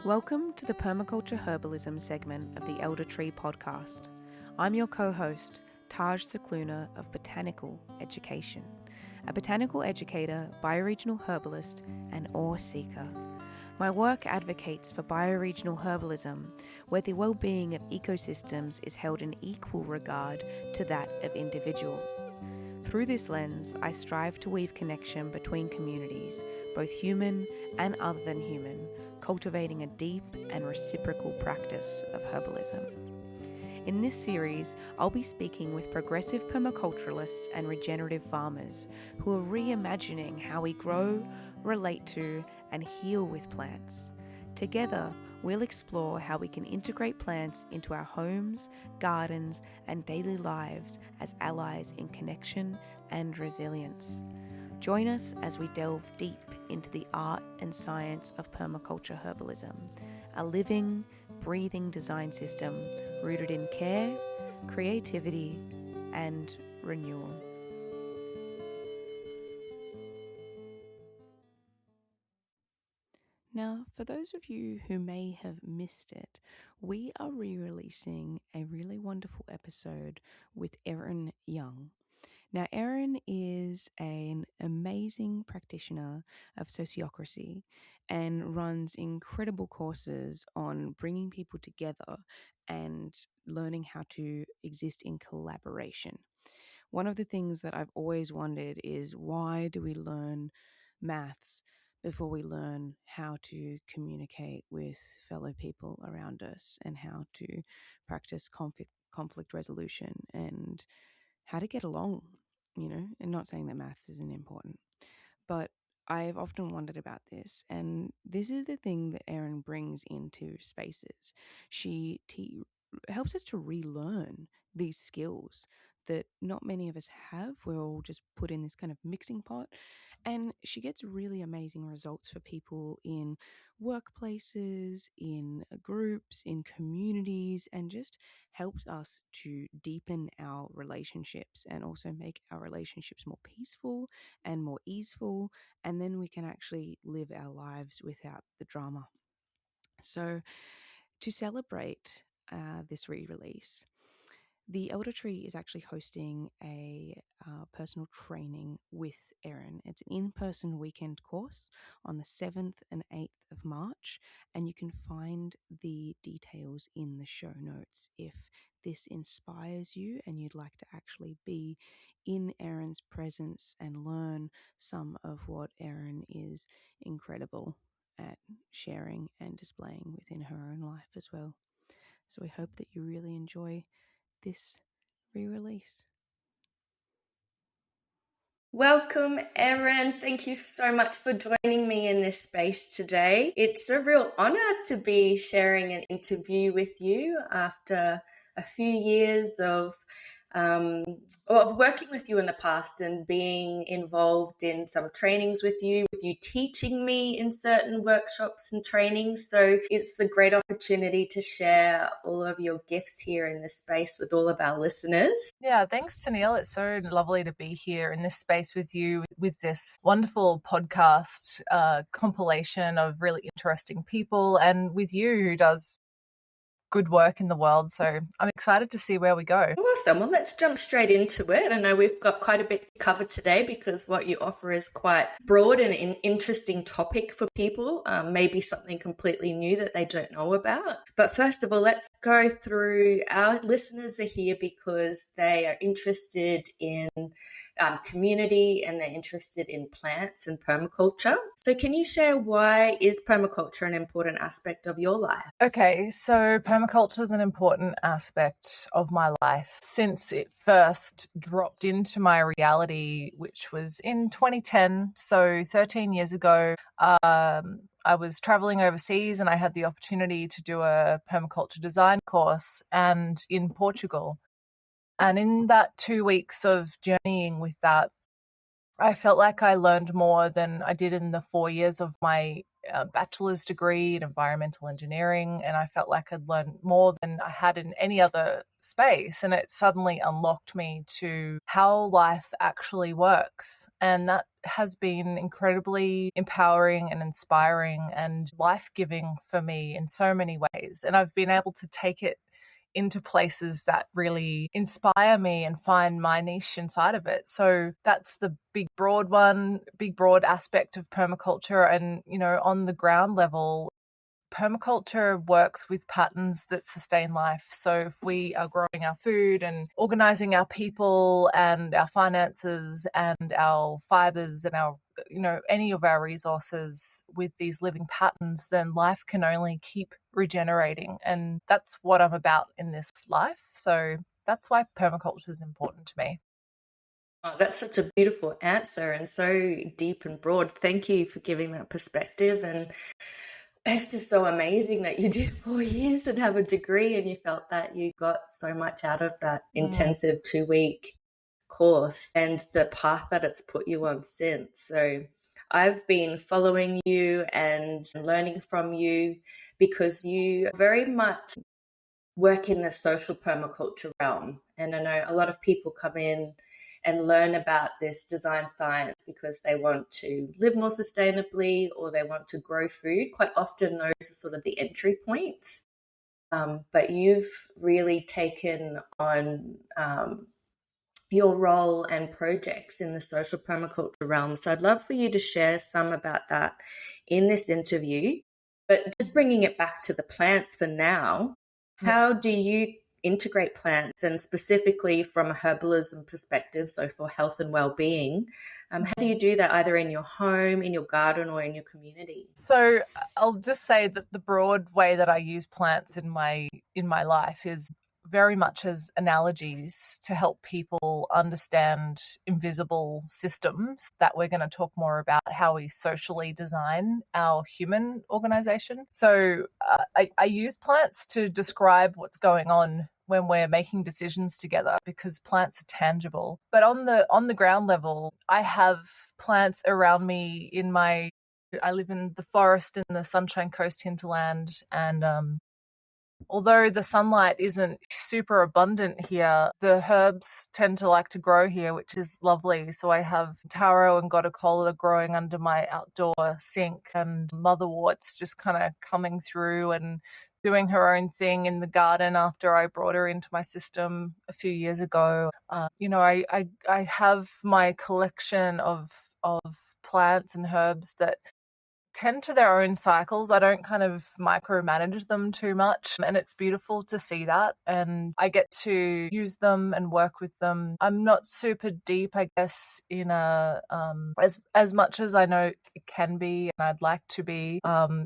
Welcome to the Permaculture Herbalism segment of the Elder Tree podcast. I'm your co-host, Taj Cicluna of Botanical Education, a botanical educator, bioregional herbalist, and awe seeker. My work advocates for bioregional herbalism, where the well-being of ecosystems is held in equal regard to that of individuals. Through this lens, I strive to weave connection between communities, both human and other than human, cultivating a deep and reciprocal practice of herbalism. In this series, I'll be speaking with progressive permaculturalists and regenerative farmers who are reimagining how we grow, relate to, and heal with plants. Together, we'll explore how we can integrate plants into our homes, gardens, and daily lives as allies in connection and resilience. Join us as we delve deep into the art and science of permaculture herbalism, a living, breathing design system rooted in care, creativity, and renewal. Now, for those of you who may have missed it, we are re-releasing a really wonderful episode with Erin Young. Now, Erin is an amazing practitioner of sociocracy and runs incredible courses on bringing people together and learning how to exist in collaboration. One of the things that I've always wondered is, why do we learn maths before we learn how to communicate with fellow people around us and how to practice conflict resolution and how to get along, and not saying that maths isn't important, but I've often wondered about this, and this is the thing that Erin brings into spaces. She helps us to relearn these skills that not many of us have. We're all just put in this kind of mixing pot, and she gets really amazing results for people in workplaces, in groups, in communities, and just helps us to deepen our relationships and also make our relationships more peaceful and more easeful, and then we can actually live our lives without the drama. So, to celebrate this re-release, the Elder Tree is actually hosting a personal training with Erin. It's an in-person weekend course on the 7th and 8th of March, and you can find the details in the show notes if this inspires you and you'd like to actually be in Erin's presence and learn some of what Erin is incredible at sharing and displaying within her own life as well. So we hope that you really enjoy this re-release. Welcome, Erin. Thank you so much for joining me in this space today. It's a real honor to be sharing an interview with you after a few years of working with you in the past and being involved in some trainings with you teaching me in certain workshops and trainings. So it's a great opportunity to share all of your gifts here in this space with all of our listeners. Yeah, thanks, Tennille. It's so lovely to be here in this space with you with this wonderful podcast compilation of really interesting people, and with you who does good work in the world. So I'm excited to see where we go. Awesome. Well, let's jump straight into it. I know we've got quite a bit to cover today because what you offer is quite broad and an interesting topic for people, maybe something completely new that they don't know about. But first of all, let's go through, our listeners are here because they are interested in community and they're interested in plants and permaculture. So can you share, why is permaculture an important aspect of your life? Okay, so permaculture is an important aspect of my life since it first dropped into my reality, which was in 2010, so 13 years ago. I was traveling overseas and I had the opportunity to do a permaculture design course and in Portugal. And in that 2 weeks of journeying with that, I felt like I learned more than I did in the 4 years of my bachelor's degree in environmental engineering, and I felt like I'd learned more than I had in any other space, and it suddenly unlocked me to how life actually works. And that has been incredibly empowering and inspiring and life-giving for me in so many ways, and I've been able to take it into places that really inspire me and find my niche inside of it. So that's the big broad aspect of permaculture. And, on the ground level, permaculture works with patterns that sustain life. So if we are growing our food and organizing our people and our finances and our fibers and our any of our resources with these living patterns, then life can only keep regenerating. And that's what I'm about in this life. So that's why permaculture is important to me. Oh, that's such a beautiful answer and so deep and broad. Thank you for giving that perspective. And it's just so amazing that you did 4 years and have a degree and you felt that you got so much out of that intensive 2-week course and the path that it's put you on since. So I've been following you and learning from you because you very much work in the social permaculture realm. And I know a lot of people come in and learn about this design science because they want to live more sustainably or they want to grow food. Quite often those are sort of the entry points. But you've really taken on your role and projects in the social permaculture realm. So I'd love for you to share some about that in this interview. But just bringing it back to the plants for now, how do you integrate plants, and specifically from a herbalism perspective, so for health and well-being, how do you do that either in your home, in your garden, or in your community? So I'll just say that the broad way that I use plants in my life is very much as analogies to help people understand invisible systems that we're going to talk more about how we socially design our human organization. So I use plants to describe what's going on when we're making decisions together because plants are tangible. But on the ground level, I have plants around me I live in the forest in the Sunshine Coast hinterland, and although the sunlight isn't super abundant here, the herbs tend to like to grow here, which is lovely. So I have taro and goticola growing under my outdoor sink, and motherwort's just kind of coming through and doing her own thing in the garden after I brought her into my system a few years ago. I have my collection of plants and herbs that tend to their own cycles. I don't kind of micromanage them too much, and it's beautiful to see that, and I get to use them and work with them. I'm not super deep, I guess, in a as much as I know it can be, and I'd like to be,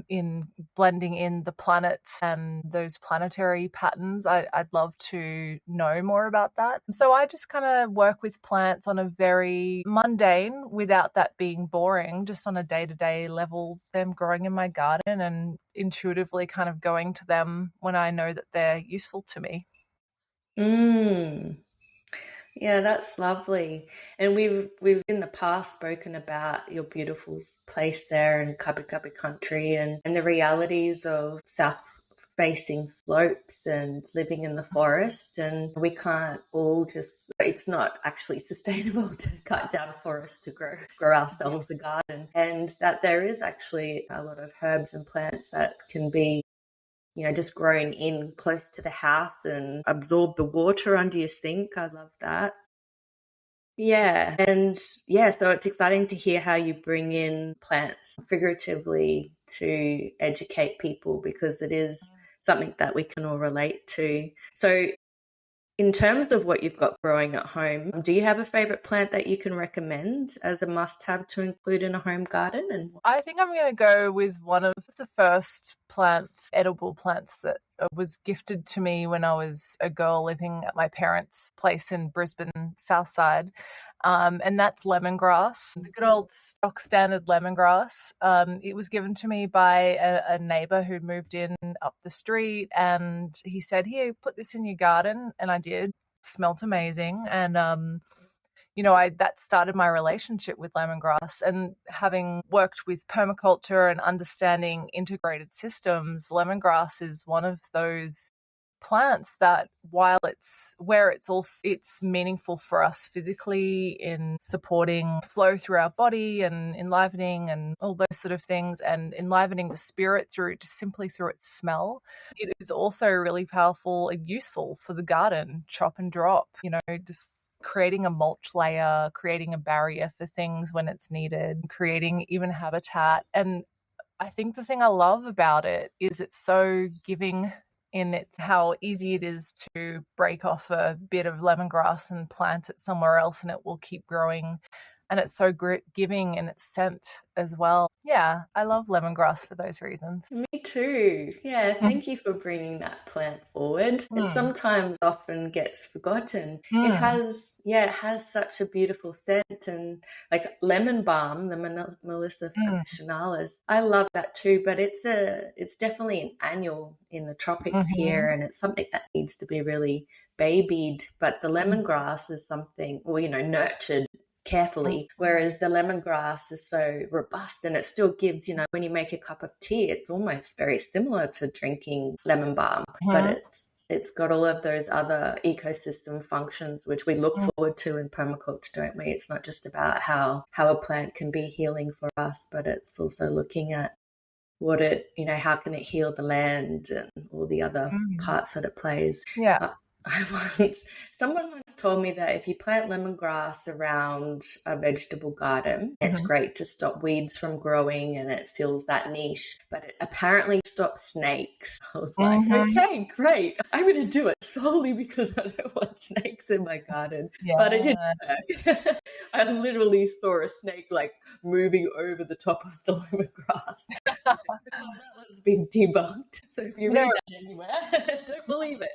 in blending in the planets and those planetary patterns. I'd love to know more about that. So I just kind of work with plants on a very mundane, without that being boring, just on a day-to-day level, them growing in my garden and intuitively kind of going to them when I know that they're useful to me. Yeah, that's lovely. And we've in the past spoken about your beautiful place there in Kabi Kabi country and the realities of south facing slopes and living in the forest. And we can't all it's not actually sustainable to cut down a forest to grow ourselves a garden. And that there is actually a lot of herbs and plants that can be just grown in close to the house and absorb the water under your sink. I love that. Yeah. And yeah, so it's exciting to hear how you bring in plants figuratively to educate people because it is something that we can all relate to. So in terms of what you've got growing at home, do you have a favorite plant that you can recommend as a must-have to include in a home garden? And I think I'm going to go with one of the first edible plants that was gifted to me when I was a girl living at my parents' place in Brisbane, South Side. And that's lemongrass, the good old stock standard lemongrass. It was given to me by a neighbour who moved in up the street, and he said, "Here, put this in your garden," and I did. Smelt amazing, and that started my relationship with lemongrass. And having worked with permaculture and understanding integrated systems, lemongrass is one of those plants that, while it's meaningful for us physically in supporting flow through our body and enlivening and all those sort of things, and enlivening the spirit simply through its smell, it is also really powerful and useful for the garden. Chop and drop, just creating a mulch layer, creating a barrier for things when it's needed, creating even habitat. And I think the thing I love about it is it's so giving in it's how easy it is to break off a bit of lemongrass and plant it somewhere else and it will keep growing. And it's so giving in its scent as well. Yeah, I love lemongrass for those reasons. Me too. Yeah, thank you for bringing that plant forward. It sometimes often gets forgotten. It has such a beautiful scent, and like lemon balm, the Melissa officinalis. I love that too, but it's definitely an annual in the tropics here, and it's something that needs to be really babied. But the lemongrass is something, nurtured carefully, whereas the lemongrass is so robust, and it still gives, when you make a cup of tea, it's almost very similar to drinking lemon balm, but it's got all of those other ecosystem functions which we look forward to in permaculture, don't we? It's not just about how a plant can be healing for us, but it's also looking at how can it heal the land and all the other parts that it plays. Someone once told me that if you plant lemongrass around a vegetable garden, it's great to stop weeds from growing and it fills that niche, but it apparently stops snakes. I was like, okay, great. I'm going to do it solely because I don't want snakes in my garden. But it didn't work. I literally saw a snake like moving over the top of the lemongrass. That was being debunked. So if you read that anywhere, don't believe it.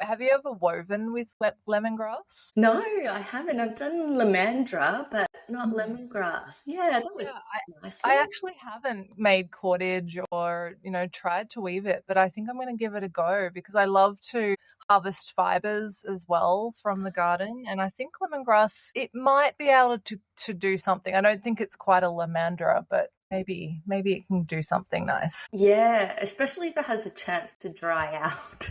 Have you ever woven with lemongrass? No, I haven't. I've done lamandra, but not lemongrass. Yeah, that was nice. I actually haven't made cordage or, tried to weave it, but I think I'm going to give it a go because I love to harvest fibers as well from the garden. And I think lemongrass, it might be able to do something. I don't think it's quite a lamandra, but maybe it can do something nice. Yeah, especially if it has a chance to dry out.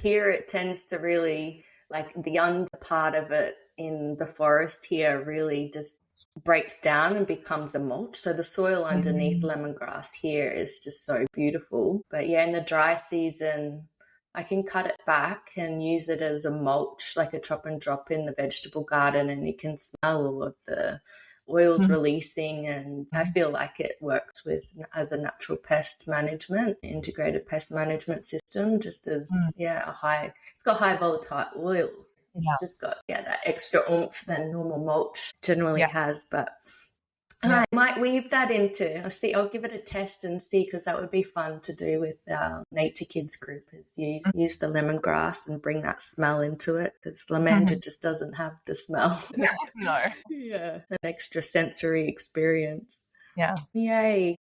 Here it tends to really, like the under part of it in the forest here really just breaks down and becomes a mulch. So the soil underneath lemongrass here is just so beautiful. But yeah, in the dry season, I can cut it back and use it as a mulch, like a chop and drop in the vegetable garden, and you can smell all of the oils releasing, and I feel like it works as a natural pest management, integrated pest management system, just as it's got high volatile oils. It's just got that extra oomph than normal mulch generally has. But I might weave that into. I'll give it a test and see, because that would be fun to do with our Nature Kids group. Is use the lemongrass and bring that smell into it, because lamandra just doesn't have the smell. No. Yeah, an extra sensory experience. Yeah. Yay.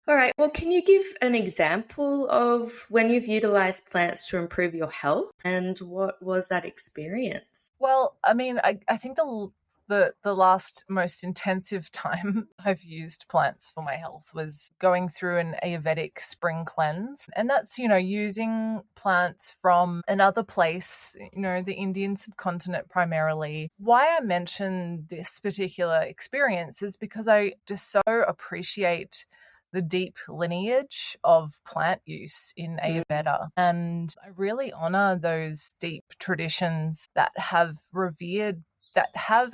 All right. Well, can you give an example of when you've utilized plants to improve your health, and what was that experience? Well, I mean, I think the last most intensive time I've used plants for my health was going through an Ayurvedic spring cleanse. And that's, using plants from another place, the Indian subcontinent primarily. Why I mention this particular experience is because I just so appreciate the deep lineage of plant use in Ayurveda. And I really honor those deep traditions that have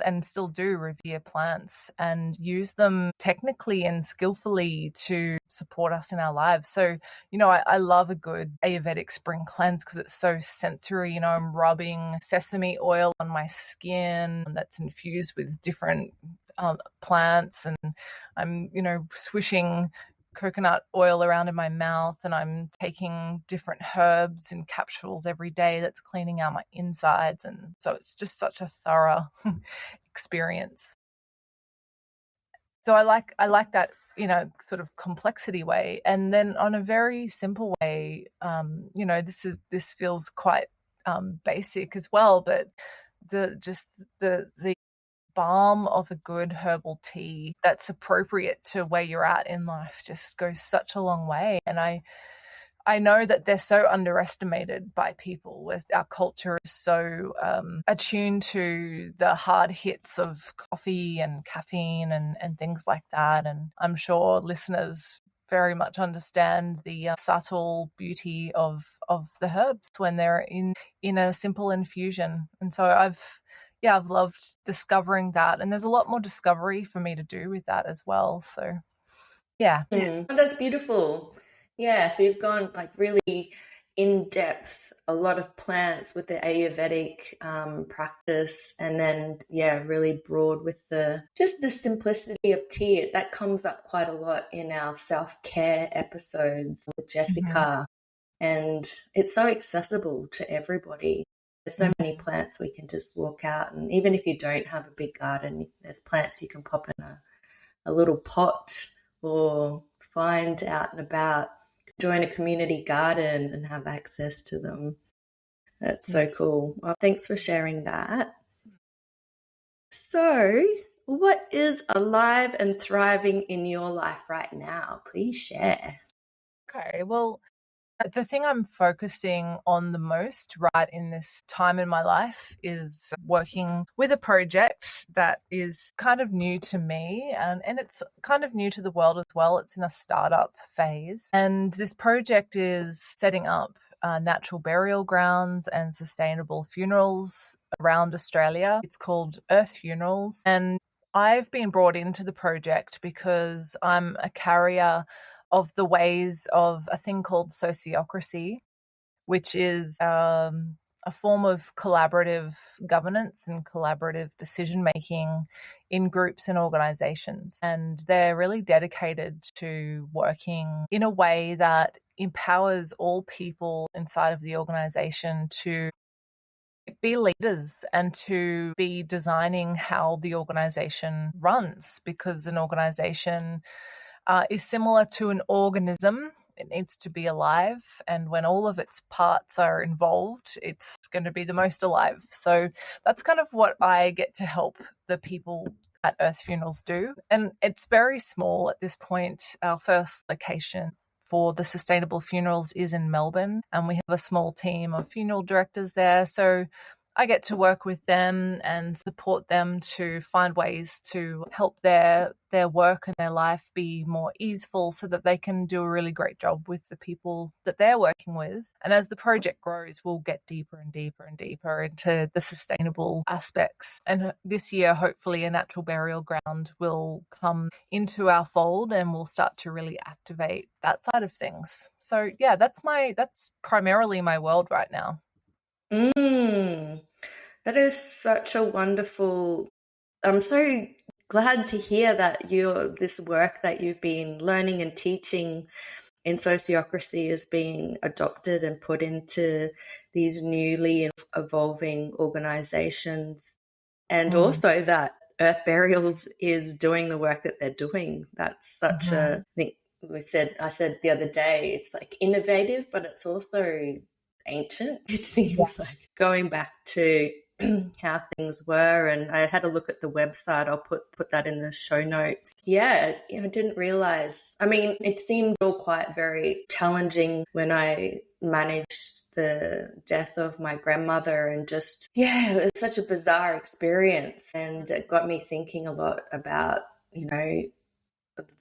and still do revere plants and use them technically and skillfully to support us in our lives. So, I love a good Ayurvedic spring cleanse because it's so sensory. I'm rubbing sesame oil on my skin that's infused with different plants, and I'm, swishing coconut oil around in my mouth, and I'm taking different herbs and capsules every day that's cleaning out my insides. And so it's just such a thorough experience. So I like that, sort of complexity way. And then on a very simple way, this feels quite basic as well, but the balm of a good herbal tea that's appropriate to where you're at in life just goes such a long way. And I know that they're so underestimated by people, where our culture is so attuned to the hard hits of coffee and caffeine and things like that. And I'm sure listeners very much understand the subtle beauty of the herbs when they're in a simple infusion. And so I've loved discovering that. And there's a lot more discovery for me to do with that as well. So yeah. Oh, that's beautiful. Yeah, so you've gone like really in depth, a lot of plants with the Ayurvedic practice, and then really broad with the simplicity of tea. That comes up quite a lot in our self-care episodes with Jessica, and it's so accessible to everybody. There's so many plants we can just walk out, and even if you don't have a big garden, there's plants you can pop in a little pot or find out and about, join a community garden and have access to them. That's so cool. Well, thanks for sharing that. So, what is alive and thriving in your life right now? Please share. Okay, well, the thing I'm focusing on the most right in this time in my life is working with a project that is kind of new to me, and it's kind of new to the world as well. It's in a startup phase. And this project is setting up natural burial grounds and sustainable funerals around Australia. It's called Earth Funerals. And I've been brought into the project because I'm a carrier of the ways of a thing called sociocracy, which is a form of collaborative governance and collaborative decision making in groups and organizations. And they're really dedicated to working in a way that empowers all people inside of the organization to be leaders and to be designing how the organization runs, because an organization is similar to an organism. It needs to be alive, and when all of its parts are involved, it's going to be the most alive. So that's kind of what I get to help the people at Earth Funerals do. And it's very small at this point. Our first location for the sustainable funerals is in Melbourne, and we have a small team of funeral directors there. So I get to work with them and support them to find ways to help their work and their life be more easeful, so that they can do a really great job with the people that they're working with. And as the project grows, we'll get deeper and deeper and deeper into the sustainable aspects. And this year, hopefully, a natural burial ground will come into our fold, and we'll start to really activate that side of things. So yeah, that's primarily my world right now. That is such a wonderful. I'm so glad to hear that this work that you've been learning and teaching in sociocracy is being adopted and put into these newly evolving organizations, and also that Earth Burials is doing the work that they're doing. That's such a thing. I said the other day, it's like innovative, but it's also ancient. It seems like going back to how things were. And I had a look at the website. I'll put that in the show notes. Yeah, I didn't realize. I mean, it seemed all quite very challenging when I managed the death of my grandmother, and just, it was such a bizarre experience. And it got me thinking a lot about,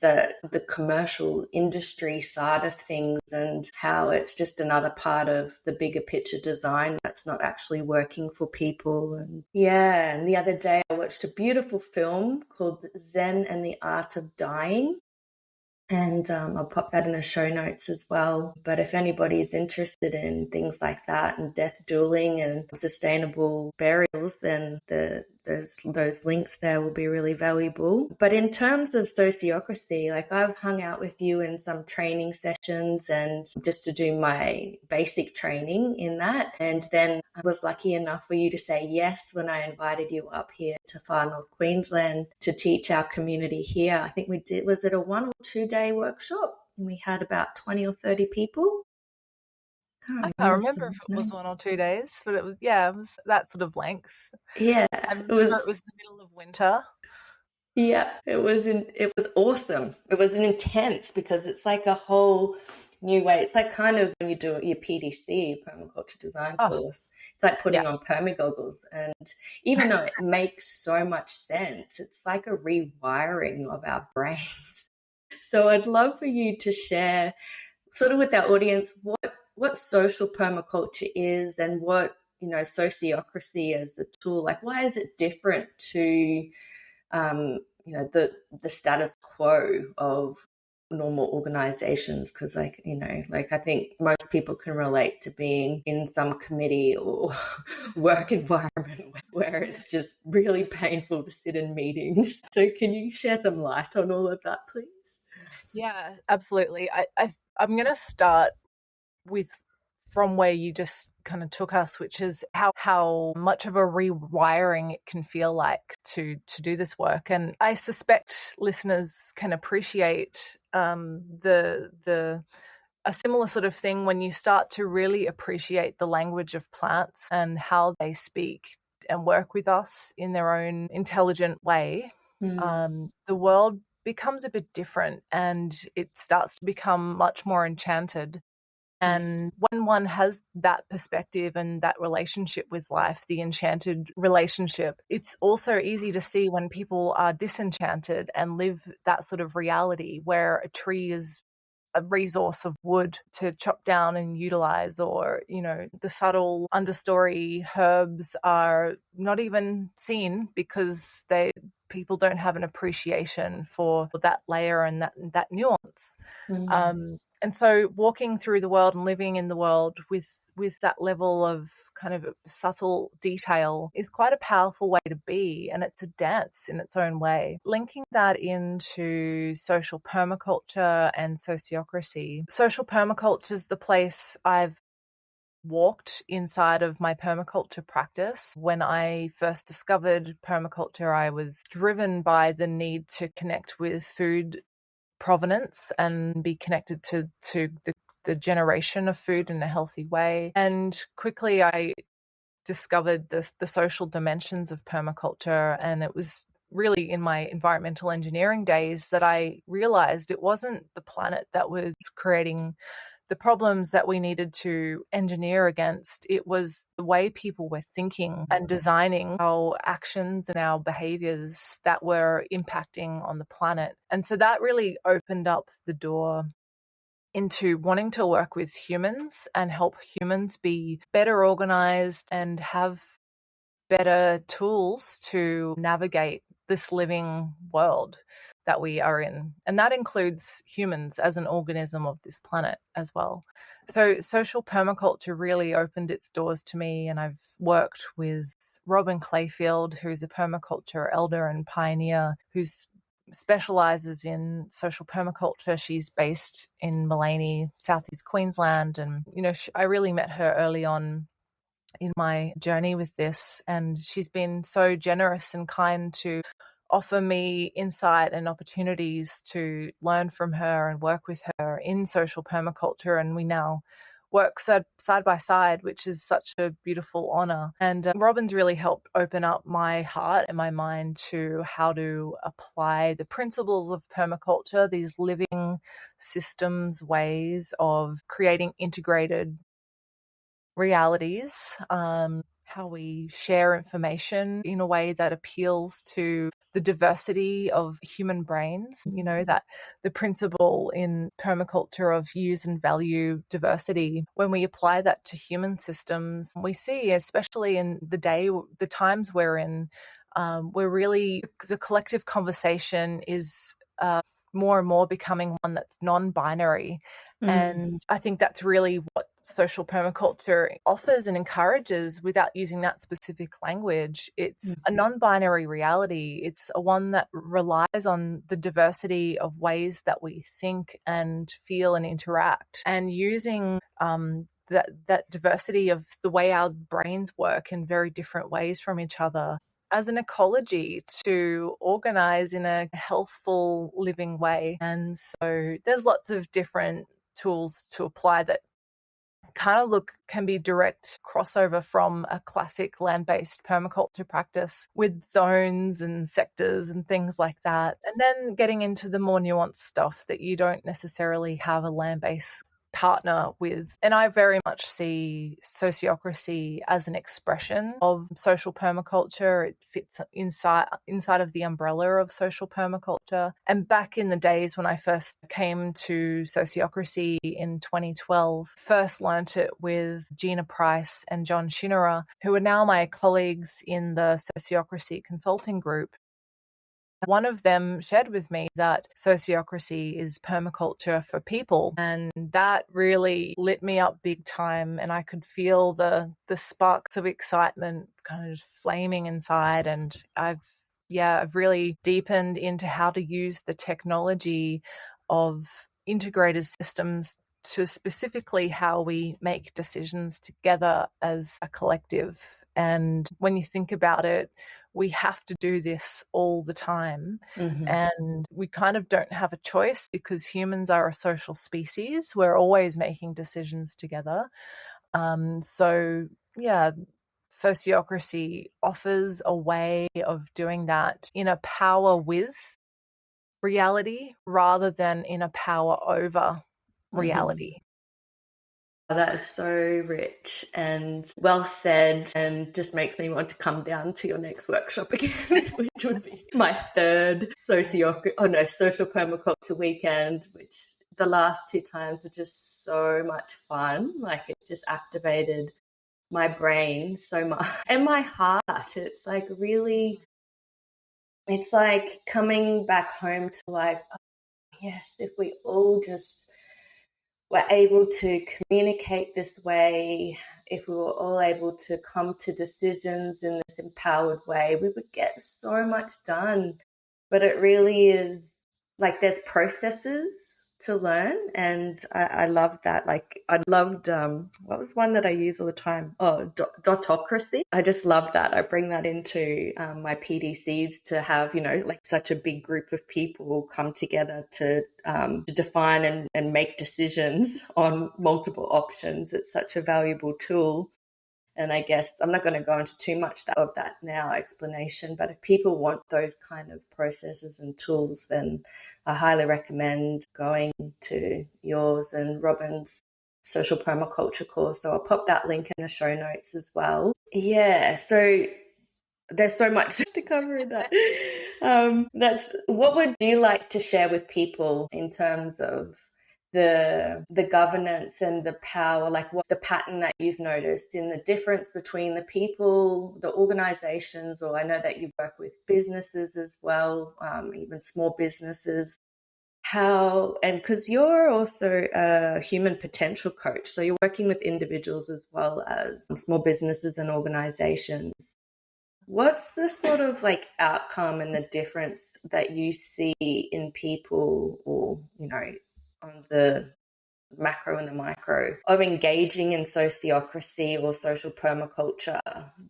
the commercial industry side of things, and how it's just another part of the bigger picture design that's not actually working for people. And the other day I watched a beautiful film called Zen and the Art of Dying, and I'll pop that in the show notes as well. But if anybody's interested in things like that and death dueling and sustainable burials, then those links there will be really valuable. But in terms of sociocracy, like, I've hung out with you in some training sessions, and just to do my basic training in that. And then I was lucky enough for you to say yes when I invited you up here to Far North Queensland to teach our community here. I think was it a 1 or 2 day workshop? And we had about 20 or 30 people. I can't remember if it was 1 or 2 days, but it was that sort of length. Yeah, I it remember was. it was the middle of winter. Yeah, it was awesome. It was an intense because it's like a whole new way. It's like kind of when you do your PDC, permaculture design Oh, course. It's like yeah. putting on permagoggles. And even though it makes so much sense, it's like a rewiring of our brains. So I'd love for you to share sort of with our audience what social permaculture is and what, sociocracy as a tool, like why is it different to the status quo of normal organizations? Because like I think most people can relate to being in some committee or work environment where it's just really painful to sit in meetings. So can you share some light on all of that, please? Yeah, absolutely. I'm going to start with from where you just kind of took us, which is how much of a rewiring it can feel like to do this work. And I suspect listeners can appreciate a similar sort of thing when you start to really appreciate the language of plants and how they speak and work with us in their own intelligent way. The world becomes a bit different and it starts to become much more enchanted. And when one has that perspective and that relationship with life, the enchanted relationship, it's also easy to see when people are disenchanted and live that sort of reality where a tree is a resource of wood to chop down and utilize, or, the subtle understory herbs are not even seen because people don't have an appreciation for that layer and that nuance. And so walking through the world and living in the world with that level of kind of subtle detail is quite a powerful way to be, and it's a dance in its own way. Linking that into social permaculture and sociocracy. Social permaculture is the place I've walked inside of my permaculture practice. When I first discovered permaculture, I was driven by the need to connect with food provenance and be connected to the generation of food in a healthy way. And quickly I discovered the social dimensions of permaculture, and it was really in my environmental engineering days that I realized it wasn't the planet that was creating the problems that we needed to engineer against. It was the way people were thinking and designing our actions and our behaviors that were impacting on the planet. And so that really opened up the door into wanting to work with humans and help humans be better organized and have better tools to navigate this living world that we are in. And that includes humans as an organism of this planet as well. So social permaculture really opened its doors to me, and I've worked with Robin Clayfield, who's a permaculture elder and pioneer who's specializes in social permaculture. She's based in Maleny, southeast Queensland. And, I really met her early on in my journey with this, and she's been so generous and kind to offer me insight and opportunities to learn from her and work with her in social permaculture. And we now work side by side, which is such a beautiful honor. And Robin's really helped open up my heart and my mind to how to apply the principles of permaculture, these living systems, ways of creating integrated realities, how we share information in a way that appeals to the diversity of human brains, that the principle in permaculture of use and value diversity, when we apply that to human systems, we see, especially in the times we're in, we're really, the collective conversation is more and more becoming one that's non-binary. And I think that's really what social permaculture offers and encourages without using that specific language. It's a non-binary reality. It's a one that relies on the diversity of ways that we think and feel and interact, and using that diversity of the way our brains work in very different ways from each other as an ecology to organize in a healthful living way. And so there's lots of different tools to apply that kind of can be direct crossover from a classic land-based permaculture practice with zones and sectors and things like that. And then getting into the more nuanced stuff that you don't necessarily have a land-based partner with. And I very much see sociocracy as an expression of social permaculture. It fits inside of the umbrella of social permaculture. And back in the days when I first came to sociocracy in 2012, first learnt it with Gina Price and John Shinnerer, who are now my colleagues in the sociocracy consulting group. One of them shared with me that sociocracy is permaculture for people, and that really lit me up big time, and I could feel the sparks of excitement kind of flaming inside. And I've really deepened into how to use the technology of integrated systems to specifically how we make decisions together as a collective. And when you think about it, we have to do this all the time. Mm-hmm. And we kind of don't have a choice because humans are a social species. We're always making decisions together. Sociocracy offers a way of doing that in a power with reality rather than in a power over reality. Mm-hmm. That is so rich and well said, and just makes me want to come down to your next workshop again, which would be my third social permaculture weekend, which the last 2 times were just so much fun. Like, it just activated my brain so much and my heart. It's like really, it's like coming back home to like, oh, yes, if we all just were able to communicate this way, if we were all able to come to decisions in this empowered way, we would get so much done. But it really is like there's processes to learn, and I love that. Like, I loved what was one that I use all the time? Oh, dotocracy. I just love that. I bring that into my PDCs to have, like such a big group of people come together to define and make decisions on multiple options. It's such a valuable tool. And I guess I'm not going to go into too much of that now explanation, but if people want those kind of processes and tools, then I highly recommend going to yours and Robin's social permaculture course. So I'll pop that link in the show notes as well. Yeah, so there's so much to cover in that. What would you like to share with people in terms of the governance and the power, like what the pattern that you've noticed in the difference between the people, the organizations, or I know that you work with businesses as well, even small businesses. And because you're also a human potential coach, so you're working with individuals as well as small businesses and organizations. What's the sort of like outcome and the difference that you see in people, or, on the macro and the micro, of engaging in sociocracy or social permaculture,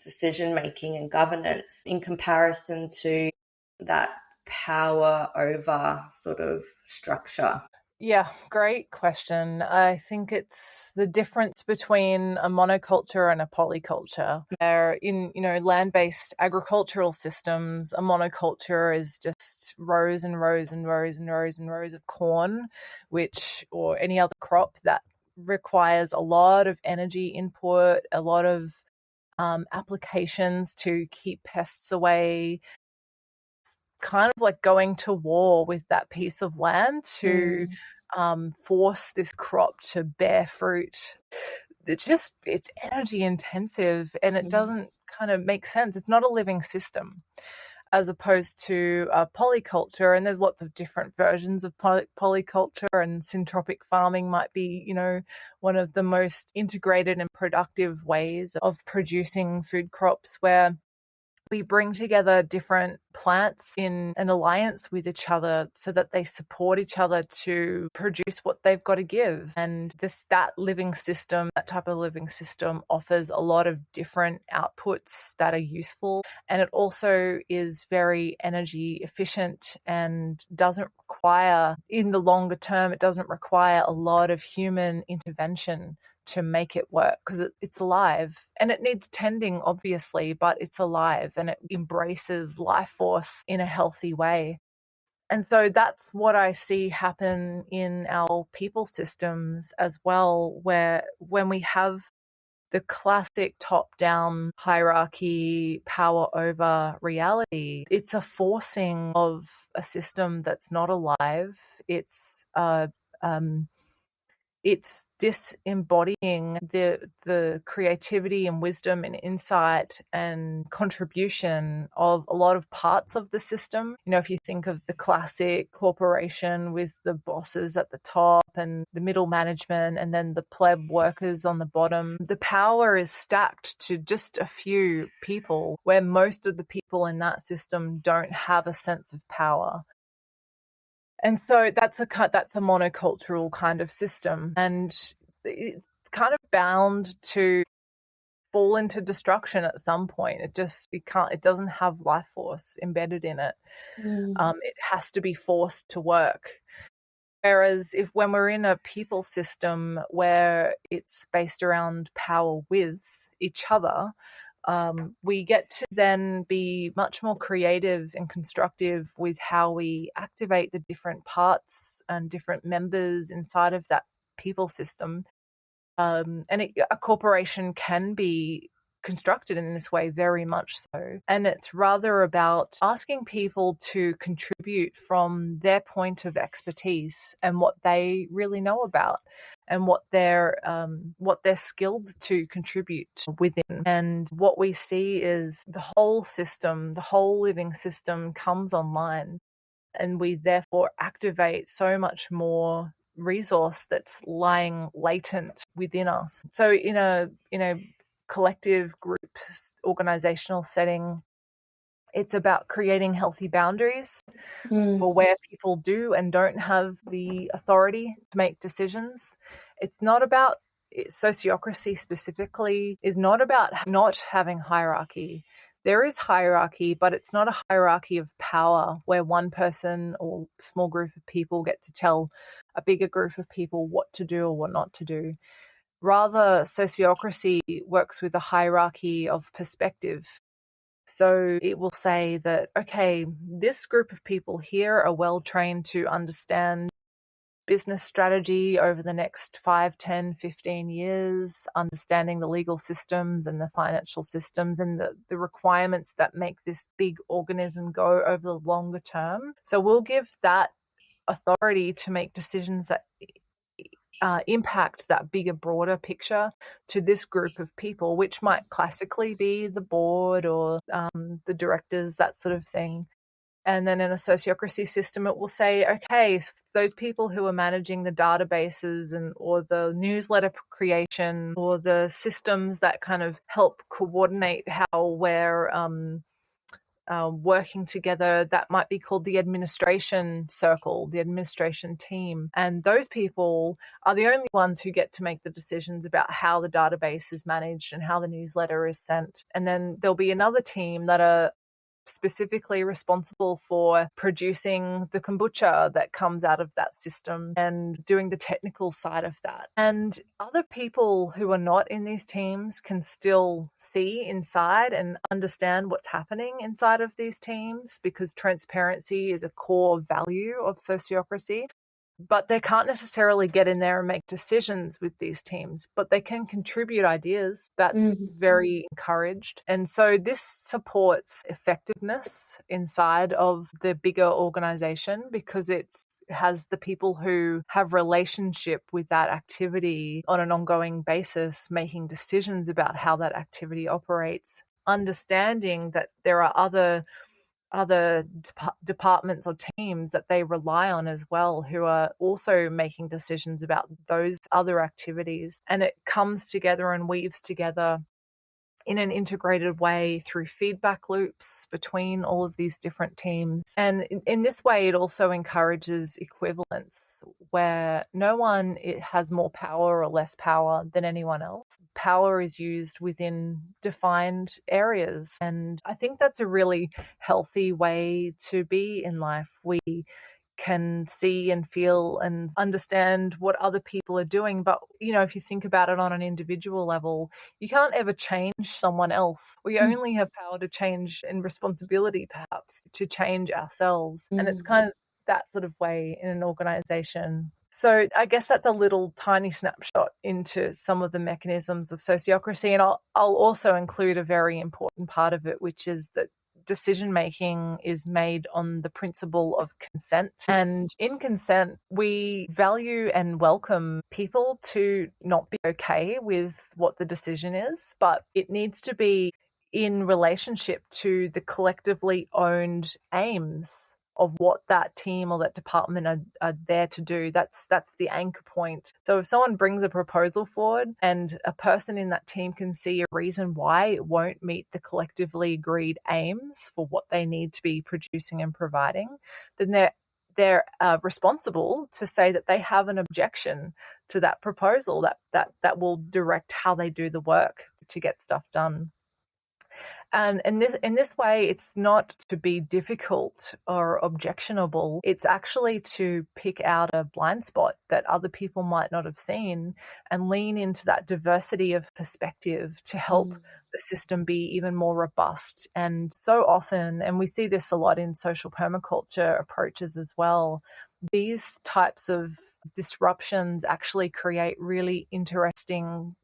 decision making and governance, in comparison to that power over sort of structure? Yeah, great question. I think it's the difference between a monoculture and a polyculture. They're in, land-based agricultural systems. A monoculture is just rows and rows and rows and rows and rows of corn, or any other crop that requires a lot of energy input, a lot of applications to keep pests away, kind of like going to war with that piece of land to force this crop to bear fruit. It's energy intensive, and it doesn't kind of make sense. It's not a living system, as opposed to polyculture. And there's lots of different versions of polyculture, and syntropic farming might be, one of the most integrated and productive ways of producing food crops, where we bring together different plants in an alliance with each other so that they support each other to produce what they've got to give. And that type of living system offers a lot of different outputs that are useful. And it also is very energy efficient and doesn't require, in the longer term, it doesn't require a lot of human intervention to make it work, because it's alive and it needs tending, obviously, but it's alive and it embraces life force in a healthy way. And so that's what I see happen in our people systems as well, where when we have the classic top-down hierarchy, power over reality, it's a forcing of a system that's not alive. It's disembodying the creativity and wisdom and insight and contribution of a lot of parts of the system. You know, if you think of the classic corporation with the bosses at the top and the middle management and then the pleb workers on the bottom, the power is stacked to just a few people, where most of the people in that system don't have a sense of power. And so that's a monocultural kind of system, and it's kind of bound to fall into destruction at some point. It doesn't have life force embedded in it. It has to be forced to work. Whereas when we're in a people system where it's based around power with each other, we get to then be much more creative and constructive with how we activate the different parts and different members inside of that people system. And a corporation can be constructed in this way, very much so. And it's rather about asking people to contribute from their point of expertise and what they really know about and what they're skilled to contribute within. And what we see is the whole system, the whole living system comes online, and we therefore activate so much more resource that's lying latent within us. So in a collective group organizational setting, it's about creating healthy boundaries for where people do and don't have the authority to make decisions. It's not about sociocracy specifically, is not about not having hierarchy. There is hierarchy, but it's not a hierarchy of power where one person or small group of people get to tell a bigger group of people what to do or what not to do. Rather, sociocracy works with a hierarchy of perspective. So it will say that, okay, this group of people here are well trained to understand business strategy over the next 5, 10, 15 years, understanding the legal systems and the financial systems and the requirements that make this big organism go over the longer term. So we'll give that authority to make decisions that impact that bigger, broader picture to this group of people, which might classically be the board or the directors, that sort of thing. And then in a sociocracy system, it will say, okay, those people who are managing the databases or the newsletter creation or the systems that kind of help coordinate how we're working together, that might be called the administration circle, the administration team. And those people are the only ones who get to make the decisions about how the database is managed and how the newsletter is sent. And then there'll be another team that are specifically responsible for producing the kombucha that comes out of that system and doing the technical side of that. And other people who are not in these teams can still see inside and understand what's happening inside of these teams, because transparency is a core value of sociocracy. But they can't necessarily get in there and make decisions with these teams, but they can contribute ideas. That's very encouraged. And so this supports effectiveness inside of the bigger organization, because it has the people who have relationship with that activity on an ongoing basis, making decisions about how that activity operates, understanding that there are other departments or teams that they rely on as well, who are also making decisions about those other activities. And it comes together and weaves together in an integrated way through feedback loops between all of these different teams. And in this way, it also encourages equivalence, where no one has more power or less power than anyone else. Power is used within defined areas. And I think that's a really healthy way to be in life. We can see and feel and understand what other people are doing. But, if you think about it on an individual level, you can't ever change someone else. We only have power to change and responsibility, perhaps, to change ourselves. And it's kind of that sort of way in an organization. So I guess that's a little tiny snapshot into some of the mechanisms of sociocracy. And I'll also include a very important part of it, which is that decision making is made on the principle of consent. And in consent, we value and welcome people to not be okay with what the decision is, but it needs to be in relationship to the collectively owned aims of what that team or that department are there to do. That's the anchor point. So if someone brings a proposal forward and a person in that team can see a reason why it won't meet the collectively agreed aims for what they need to be producing and providing, then they're responsible to say that they have an objection to that proposal that will direct how they do the work to get stuff done. And in this way, it's not to be difficult or objectionable. It's actually to pick out a blind spot that other people might not have seen and lean into that diversity of perspective to help the system be even more robust. And so often, and we see this a lot in social permaculture approaches as well, these types of disruptions actually can create really interesting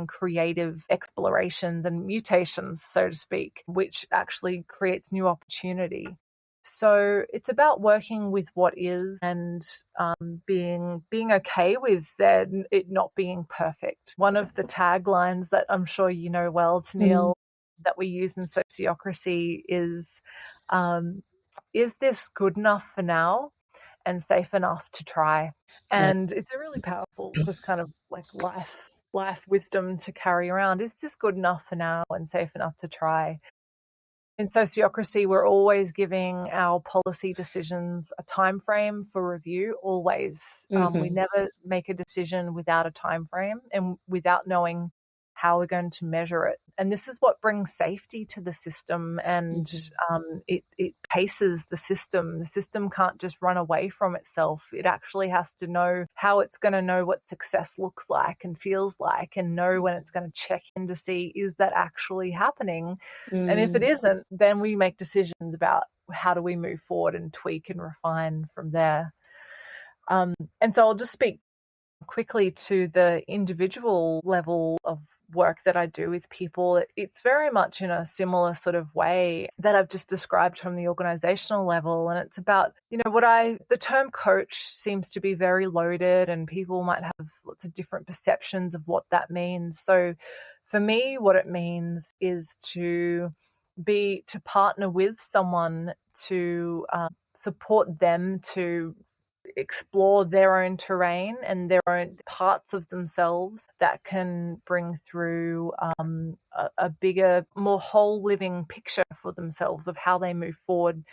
creative explorations and mutations, so to speak, which actually creates new opportunity. So it's about working with what is and being okay with it not being perfect. One of the taglines that I'm sure you know well, Tennille, that we use in Sociocracy is this good enough for now and safe enough to try? And it's a really powerful, just kind of like life wisdom to carry around. Is this good enough for now and safe enough to try? In Sociocracy, we're always giving our policy decisions a time frame for review, always. We never make a decision without a time frame and without knowing how we're going to measure it. And this is what brings safety to the system, and it paces the system. The system can't just run away from itself. It actually has to know how it's going to know what success looks like and feels like, and know when it's going to check in to see, is that actually happening? And if it isn't, then we make decisions about how do we move forward and tweak and refine from there. And so I'll just speak quickly to the individual level of work that I do with people. It's very much in a similar sort of way that I've just described from the organizational level. And it's about, the term coach seems to be very loaded and people might have lots of different perceptions of what that means. So for me, what it means is to partner with someone to support them to explore their own terrain and their own parts of themselves that can bring through a bigger, more whole living picture for themselves of how they move forward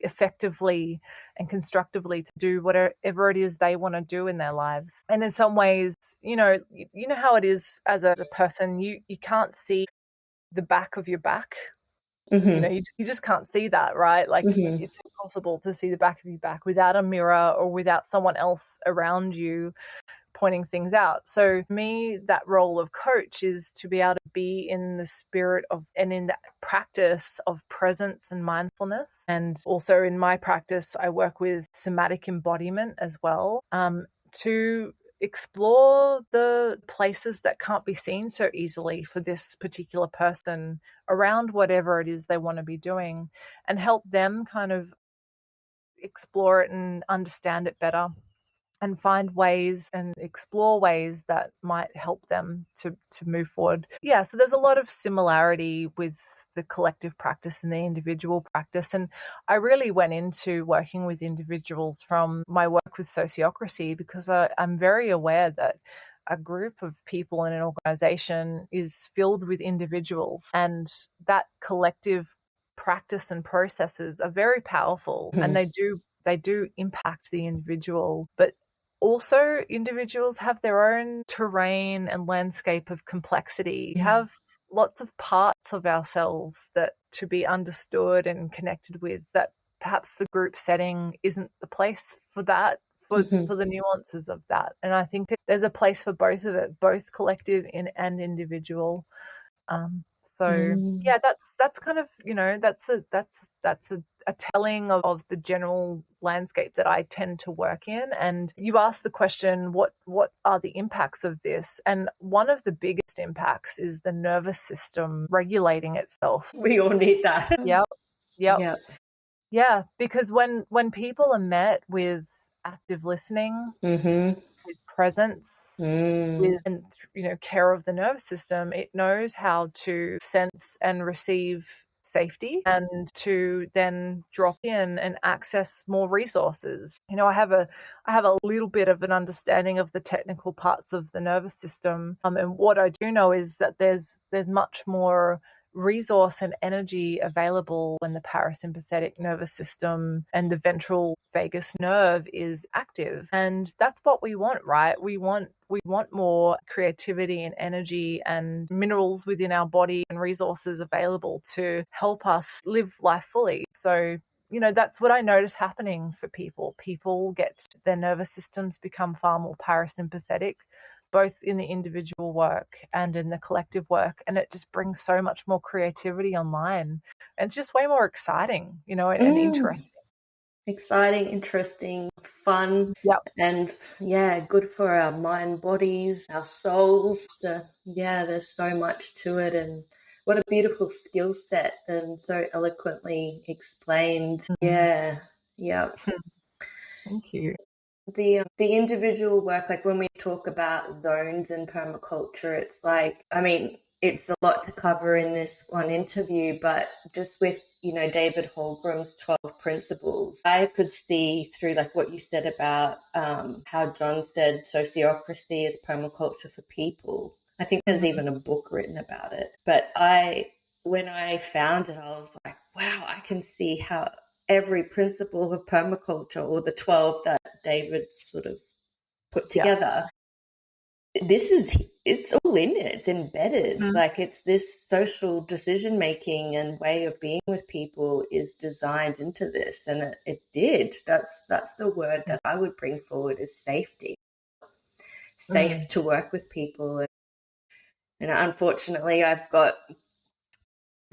effectively and constructively to do whatever it is they want to do in their lives. And in some ways, you know how it is as a person, you can't see the back of your back. You just can't see that, right? Like it's impossible to see the back of your back without a mirror or without someone else around you pointing things out. So for me, that role of coach is to be able to be in the spirit of and in that practice of presence and mindfulness. And also in my practice, I work with somatic embodiment as well, to explore the places that can't be seen so easily for this particular person around whatever it is they want to be doing, and help them kind of explore it and understand it better and find ways and explore ways that might help them to move forward. Yeah, so there's a lot of similarity with the collective practice and the individual practice. And I really went into working with individuals from my work with Sociocracy because I'm very aware that a group of people in an organization is filled with individuals, and that collective practice and processes are very powerful, and they do impact the individual. But also individuals have their own terrain and landscape of complexity. We have lots of parts of ourselves that to be understood and connected with that perhaps the group setting isn't the place for that, for the nuances of that. And I think there's a place for both of it, both collective and individual. Yeah, that's kind of, that's a telling of the general landscape that I tend to work in. And you asked the question, what are the impacts of this? And one of the biggest impacts is the nervous system regulating itself. We all need that. Yep. Yep. Yeah, because when people are met with active listening, with presence, with care of the nervous system, it knows how to sense and receive safety and to then drop in and access more resources. I have a little bit of an understanding of the technical parts of the nervous system, and what I do know is that there's much more resource and energy available when the parasympathetic nervous system and the ventral vagus nerve is active. And that's what we want, right? We want more creativity and energy and minerals within our body and resources available to help us live life fully. So that's what I notice happening for people. People get their nervous systems become far more parasympathetic, both in the individual work and in the collective work. And it just brings so much more creativity online. And it's just way more exciting, and interesting. Exciting, interesting, fun. Yep. And good for our mind, bodies, our souls. There's so much to it. And what a beautiful skill set, and so eloquently explained. Yeah. Thank you. The individual work, like when we talk about zones in permaculture, it's like, it's a lot to cover in this one interview, but just with, David Holgram's 12 principles, I could see through like what you said about how John said sociocracy is permaculture for people. I think there's even a book written about it. But when I found it, I was like, wow, I can see how every principle of permaculture, or the 12 that David sort of put together, it's all in it. It's embedded. Like, it's this social decision making and way of being with people is designed into this, and it did. That's the word that I would bring forward, is safety. Safe to work with people. And unfortunately,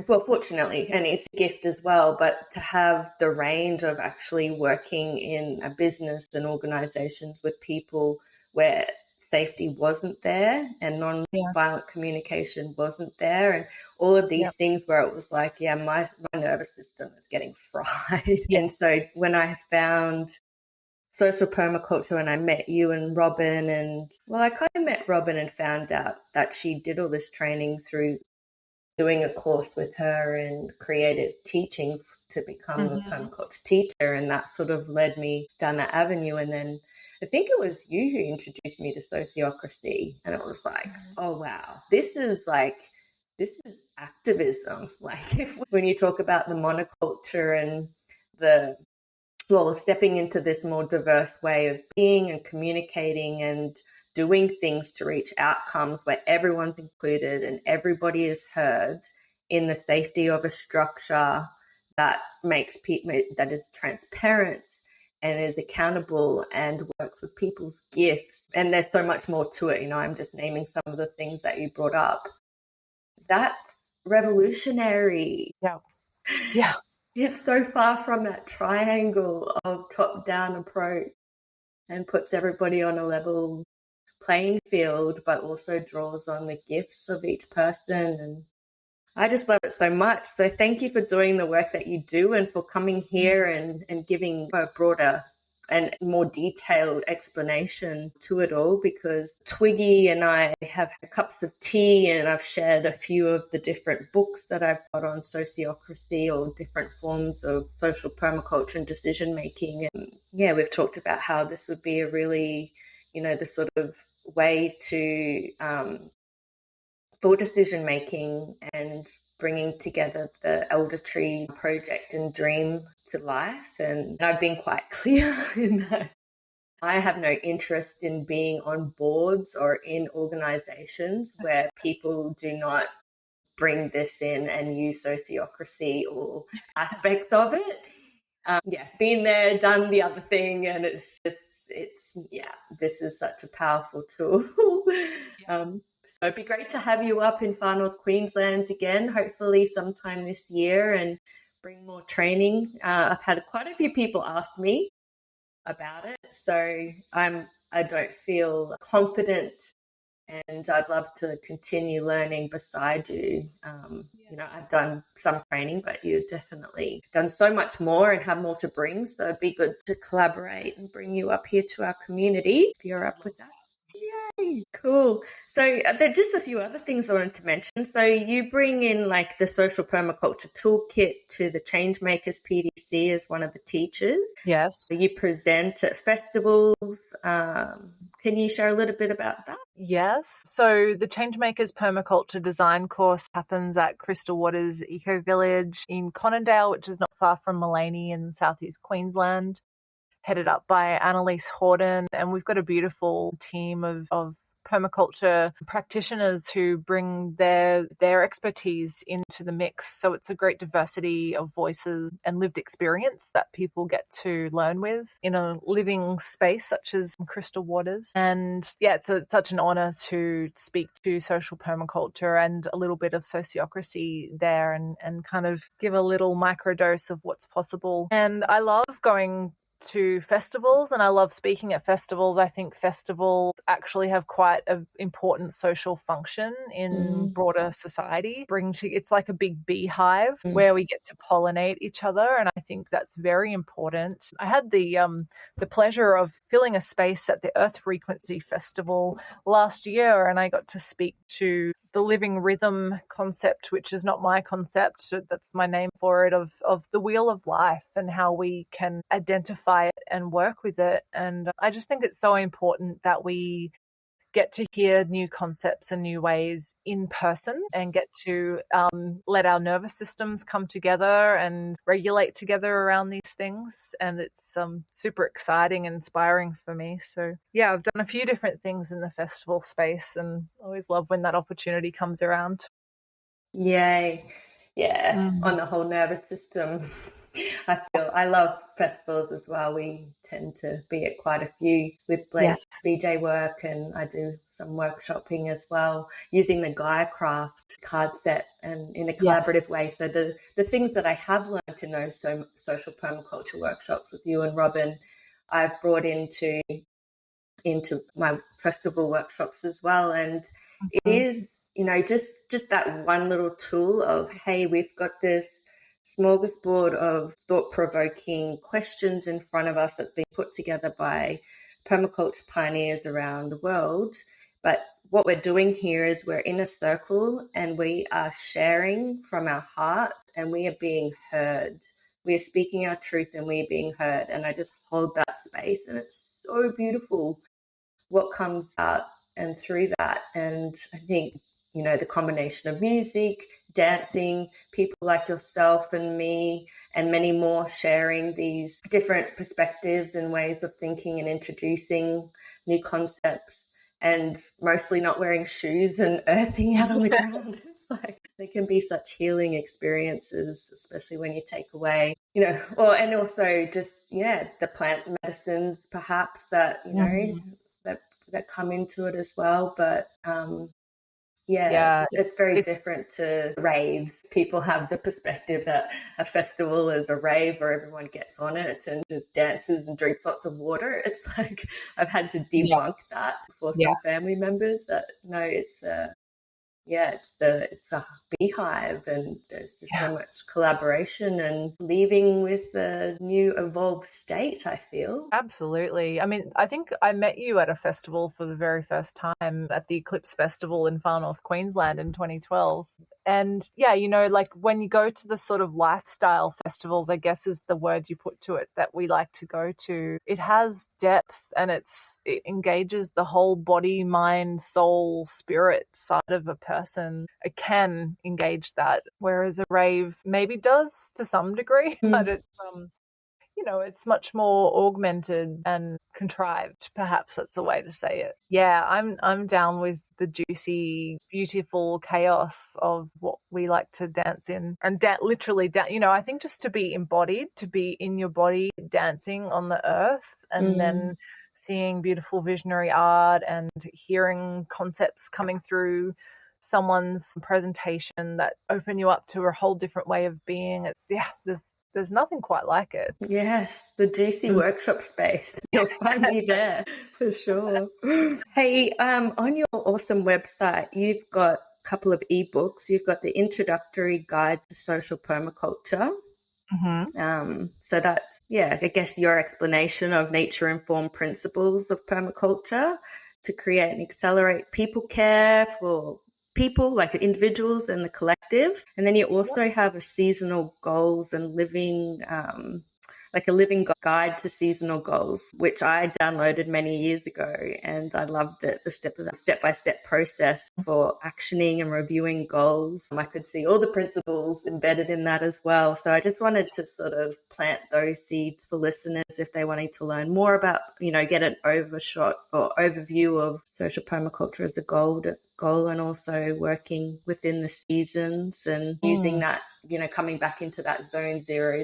fortunately, and it's a gift as well, but to have the range of actually working in a business and organizations with people where safety wasn't there and non-violent communication wasn't there, and all of these things where it was like, my nervous system is getting fried. And so when I found social permaculture and I met you and Robin, and I kind of met Robin and found out that she did all this training through doing a course with her in creative teaching to become a permaculture teacher, and that sort of led me down that avenue. And then I think it was you who introduced me to sociocracy, and it was like, oh wow, this is activism. Like, when you talk about the monoculture and stepping into this more diverse way of being and communicating and doing things to reach outcomes where everyone's included and everybody is heard in the safety of a structure that makes people, that is transparent and is accountable and works with people's gifts. And there's so much more to it. I'm just naming some of the things that you brought up. That's revolutionary. Yeah. It's so far from that triangle of top-down approach, and puts everybody on a level playing field, but also draws on the gifts of each person. And I just love it so much. So thank you for doing the work that you do, and for coming here and giving a broader and more detailed explanation to it all, because Twiggy and I have had cups of tea, and I've shared a few of the different books that I've got on sociocracy or different forms of social permaculture and decision making. And we've talked about how this would be a really, the sort of way to for decision making and bringing together the Elder Tree project and dream to life. And I've been quite clear in that I have no interest in being on boards or in organizations where people do not bring this in and use sociocracy or aspects of it. been there, done the other thing, and it's this is such a powerful tool. So it'd be great to have you up in Far North Queensland again, hopefully sometime this year, and bring more training. I've had quite a few people ask me about it, so I don't feel confident, and I'd love to continue learning beside you. I've done some training, but you've definitely done so much more and have more to bring. So it'd be good to collaborate and bring you up here to our community if you're up with that. Yay, cool. So there are just a few other things I wanted to mention. So you bring in like the social permaculture toolkit to the Changemakers PDC as one of the teachers. Yes. You present at festivals. Can you share a little bit about that? Yes. So the Changemakers Permaculture Design course happens at Crystal Waters Eco Village in Conondale, which is not far from Mullaney in southeast Queensland, headed up by Annalise Horton. And we've got a beautiful team of permaculture practitioners who bring their expertise into the mix. So it's a great diversity of voices and lived experience that people get to learn with in a living space such as Crystal Waters. And yeah, it's such an honor to speak to social permaculture and a little bit of sociocracy there and kind of give a little microdose of what's possible. And I love going to festivals and I love speaking at festivals. I think festivals actually have quite an important social function in broader society. It's like a big beehive where we get to pollinate each other, and I think that's very important. I had the pleasure of filling a space at the Earth Frequency Festival last year, and I got to speak to the living rhythm concept, which is not my concept, that's my name for it, of the wheel of life and how we can identify it and work with it. And I just think it's so important that we get to hear new concepts and new ways in person and get to let our nervous systems come together and regulate together around these things. And it's super exciting and inspiring for me. So yeah, I've done a few different things in the festival space and always love when that opportunity comes around. Yay. Yeah, on the whole nervous system. I love festivals as well. We tend to be at quite a few with Blake's BJ work, and I do some workshopping as well using the Gaia Craft card set and in a collaborative way. So the things that I have learned in those social permaculture workshops with you and Robin, I've brought into my festival workshops as well. And it is, just that one little tool of, hey, we've got this smorgasbord of thought-provoking questions in front of us that's been put together by permaculture pioneers around the world. But what we're doing here is we're in a circle and we are sharing from our hearts and we are being heard. We are speaking our truth and we are being heard. And I just hold that space, and it's so beautiful what comes out and through that. And I think, the combination of music, dancing, people like yourself and me and many more sharing these different perspectives and ways of thinking and introducing new concepts, and mostly not wearing shoes and earthing out on the ground. It's like they can be such healing experiences, especially when you take away, and also just, the plant medicines perhaps that, that come into it as well. But it's very different to raves. People have the perspective that a festival is a rave where everyone gets on it and just dances and drinks lots of water. It's like I've had to debunk that for some family members that no, it's a beehive, and there's just so much collaboration and leaving with a new evolved state, I feel. Absolutely. I mean, I think I met you at a festival for the very first time at the Eclipse Festival in Far North Queensland in 2012. And like when you go to the sort of lifestyle festivals, I guess is the word you put to it, that we like to go to, it has depth and it engages the whole body, mind, soul, spirit side of a person. It can engage that, whereas a rave maybe does to some degree, but it's it's much more augmented and contrived. Perhaps that's a way to say it. Yeah, I'm down with the juicy, beautiful chaos of what we like to dance in, and literally, I think just to be embodied, to be in your body, dancing on the earth, and then seeing beautiful visionary art and hearing concepts coming through someone's presentation that open you up to a whole different way of being. There's nothing quite like it. Yes, the juicy workshop space. You'll find me there for sure. Hey, on your awesome website, you've got a couple of ebooks. You've got the Introductory Guide to Social Permaculture. So that's, I guess your explanation of nature-informed principles of permaculture to create and accelerate people care for people, like the individuals and the collective. And then you also have a seasonal goals and living, like a living guide to seasonal goals, which I downloaded many years ago. And I loved it, the step-by-step process for actioning and reviewing goals. I could see all the principles embedded in that as well. So I just wanted to sort of plant those seeds for listeners if they wanted to learn more about, get an overshot or overview of social permaculture as a goal, and also working within the seasons and using that, coming back into that zone 0,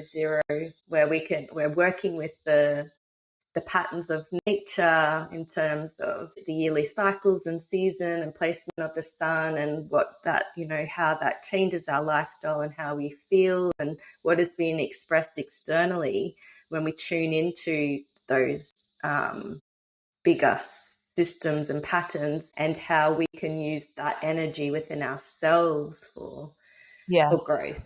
where we're working with the patterns of nature in terms of the yearly cycles and season and placement of the sun, and what that, how that changes our lifestyle and how we feel, and what is being expressed externally when we tune into those bigger systems and patterns, and how we can use that energy within ourselves for growth.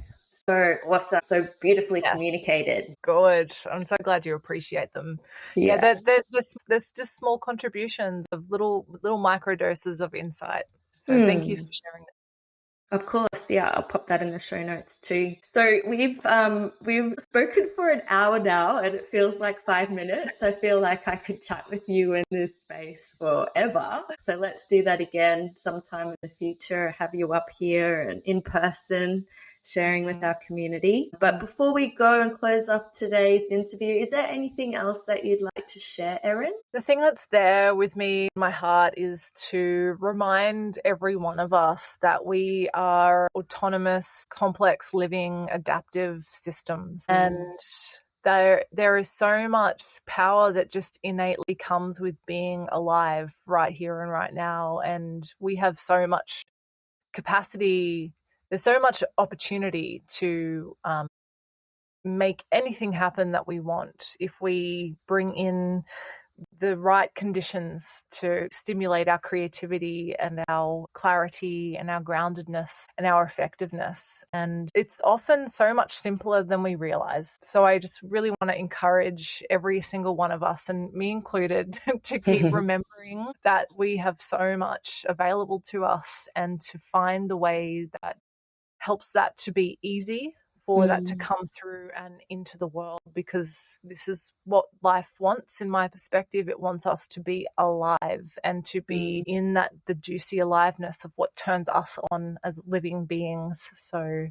So awesome. So beautifully communicated. Good. I'm so glad you appreciate them. Yeah, there's just small contributions of little microdoses of insight. So thank you for sharing that. Of course, I'll pop that in the show notes too. So we've spoken for an hour now, and it feels like 5 minutes. I feel like I could chat with you in this space forever. So let's do that again sometime in the future. Have you up here and in person, sharing with our community. But before we go and close off today's interview, is there anything else that you'd like to share, Erin? The thing that's there with me in my heart is to remind every one of us that we are autonomous, complex, living, adaptive systems. And there is so much power that just innately comes with being alive right here and right now. And we have so much capacity. There's so much opportunity to make anything happen that we want if we bring in the right conditions to stimulate our creativity and our clarity and our groundedness and our effectiveness. And it's often so much simpler than we realize. So I just really want to encourage every single one of us, and me included, to keep remembering that we have so much available to us, and to find the way that helps that to be easy for that to come through and into the world, because this is what life wants. In my perspective, it wants us to be alive and to be in the juicy aliveness of what turns us on as living beings. So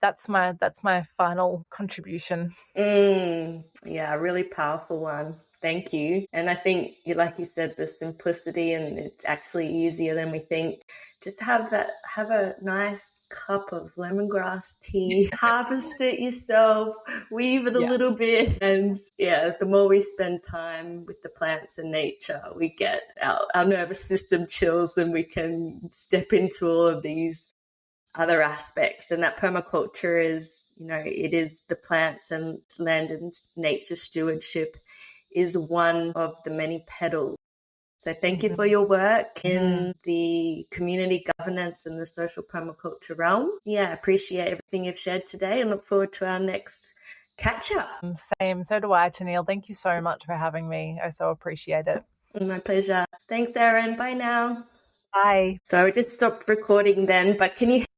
that's my final contribution. Yeah, really powerful one. Thank you. And I think, like you said, the simplicity, and it's actually easier than we think. Just have a nice cup of lemongrass tea, harvest it yourself, weave it a little bit. And the more we spend time with the plants and nature, we get our nervous system chills, and we can step into all of these other aspects. And that permaculture is, it is the plants and land and nature stewardship is one of the many petals. So thank you for your work in the community governance and the social permaculture realm. Yeah, I appreciate everything you've shared today, and look forward to our next catch up. Same. So do I, Tennille. Thank you so much for having me. I so appreciate it. My pleasure. Thanks, Erin. Bye now. Bye. So I just stopped recording then, but can you